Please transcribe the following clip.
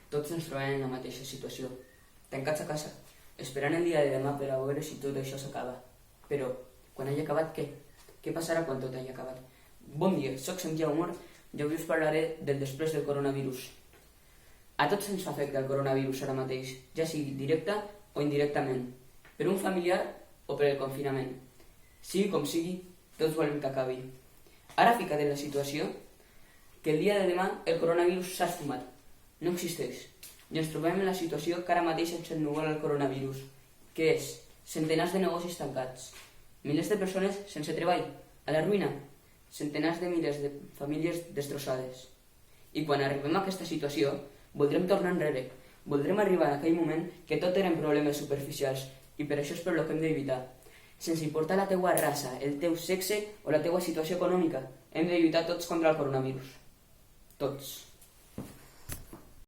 Tots ens trobem en la mateixa situació, tancats a casa, esperant el dia de demà per a veure si tot això s'acaba. Però, quan hagi acabat, què? Què passarà quan tot hagi acabat? Bon dia, soc Santiago Mort i avui us parlaré del després del coronavirus. A tots ens afecta el coronavirus ara mateix, ja sigui directa o indirectament, per un familiar o per el confinament. Sigui com sigui, tots volem que acabi. Ara fica't en la situació que el dia de demà el coronavirus s'ha esfumat. No existeix. I ens trobem en la situació que ara mateix ens ennuvola el coronavirus, que és centenars de negocis tancats, milers de persones sense treball, a la ruïna, centenars de milers de famílies destrossades. I quan arribem a aquesta situació, voldrem tornar enrere, voldrem arribar a aquell moment que tot eren problemes superficials, i per això és per lo que hem d'evitar. Sense importar la teua raça, el teu sexe o la teua situació econòmica, hem de lluitar tots contra el coronavirus. Tots.